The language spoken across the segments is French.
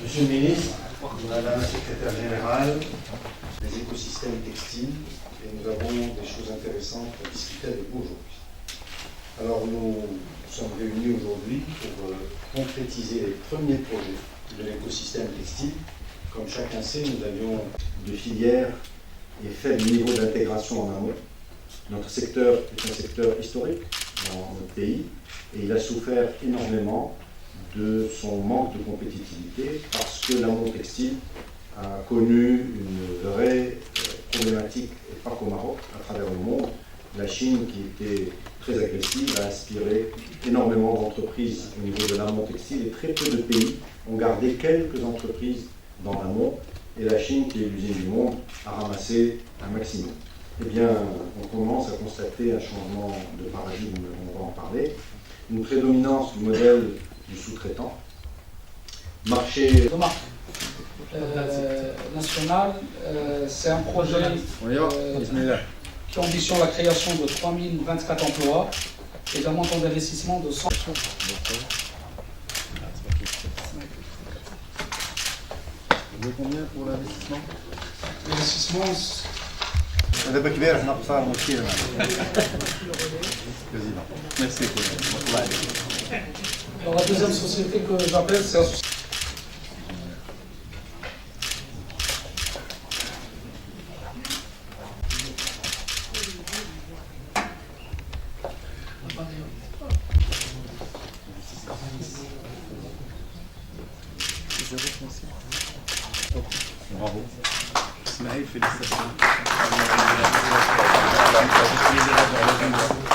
Monsieur le ministre, Madame la secrétaire générale, des écosystèmes textiles, et nous avons des choses intéressantes à discuter avec vous aujourd'hui. Alors nous sommes réunis aujourd'hui pour concrétiser les premiers projets de l'écosystème textile. Comme chacun sait, nous avions de filières et faible niveau d'intégration en amont. Notre secteur est un secteur historique dans notre pays et il a souffert énormément de son manque de compétitivité parce que l'amont textile a connu une vraie problématique, et pas qu'au Maroc, à travers le monde. La Chine, qui était très agressive, a inspiré énormément d'entreprises au niveau de l'amont textile et très peu de pays ont gardé quelques entreprises dans l'amont et la Chine, qui est l'usine du monde, a ramassé un maximum. Eh bien, on commence à constater un changement de paradigme, on va en parler, une prédominance du modèle du sous-traitant, marché national, c'est un projet qui ambitionne la création de 3024 emplois et d'un montant d'investissement de 100. Vous voulez combien pour l'investissement? L'investissement, هذا كبير احنا قصار مشكلة. Merci. alors la deuxième société que j'appelle, c'est la société. Bravo. Ismaël, félicitations.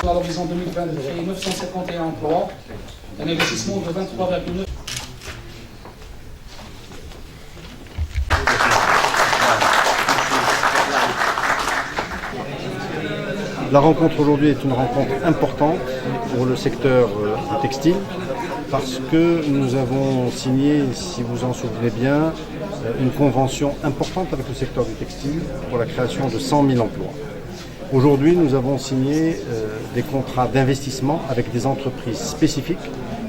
À l'horizon 2020 de créer 951 emplois, un investissement de 23,9. La rencontre aujourd'hui est une rencontre importante pour le secteur du textile parce que nous avons signé, si vous en souvenez bien, une convention importante avec le secteur du textile pour la création de 100 000 emplois. Aujourd'hui, nous avons signé des contrats d'investissement avec des entreprises spécifiques.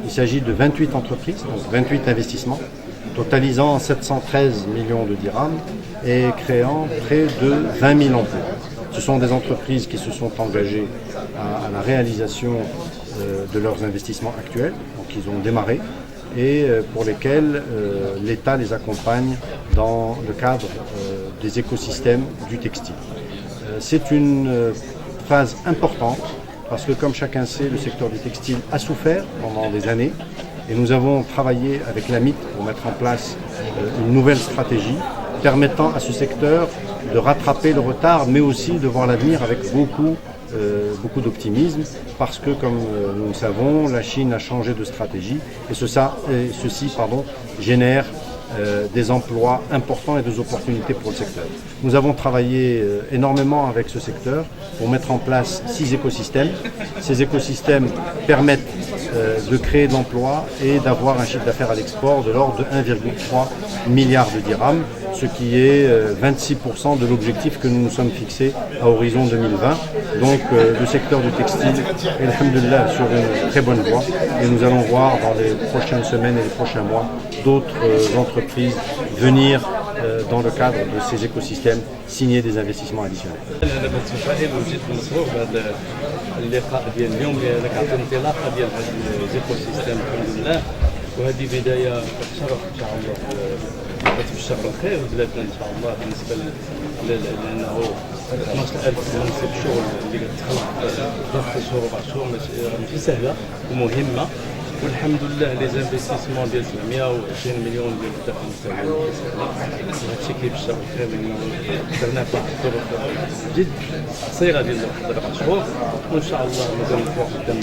Il s'agit de 28 entreprises, donc 28 investissements, totalisant 713 millions de dirhams et créant près de 20 000 emplois. Ce sont des entreprises qui se sont engagées à la réalisation de leurs investissements actuels, donc ils ont démarré, et pour lesquels l'État les accompagne dans le cadre des écosystèmes du textile. C'est une phase importante parce que, comme chacun sait, le secteur du textile a souffert pendant des années et nous avons travaillé avec l'AMIT pour mettre en place une nouvelle stratégie permettant à ce secteur de rattraper le retard, mais aussi de voir l'avenir avec beaucoup d'optimisme, parce que, comme nous le savons, la Chine a changé de stratégie et ceci génère des emplois importants et des opportunités pour le secteur. Nous avons travaillé énormément avec ce secteur pour mettre en place 6 écosystèmes. Ces écosystèmes permettent de créer de l'emploi et d'avoir un chiffre d'affaires à l'export de l'ordre de 1,3 milliard de dirhams, ce qui est 26% de l'objectif que nous nous sommes fixés à horizon 2020. Donc le secteur du textile est, alhamdoulilah, sur une très bonne voie et nous allons voir dans les prochaines semaines et les prochains mois d'autres entreprises venir dans le cadre de ces écosystèmes signer des investissements additionnels. وهذه بدايه تشرف ان شاء الله في الشهر الخير وبلادنا ان شاء الله بالنسبه لانه 12000 منصب شغل اللي كتخلق ظرف 3 شهور 4 شهور ماشي سهله ومهمه والحمد لله لي زانفستيسمون ديال 720 مليون ديال الدخل المستوى وهادشي كيف الشهر الخير لانه درنا في واحد الظروف جد قصيره ديال 4 شهور وان شاء الله مازال نفوق قدام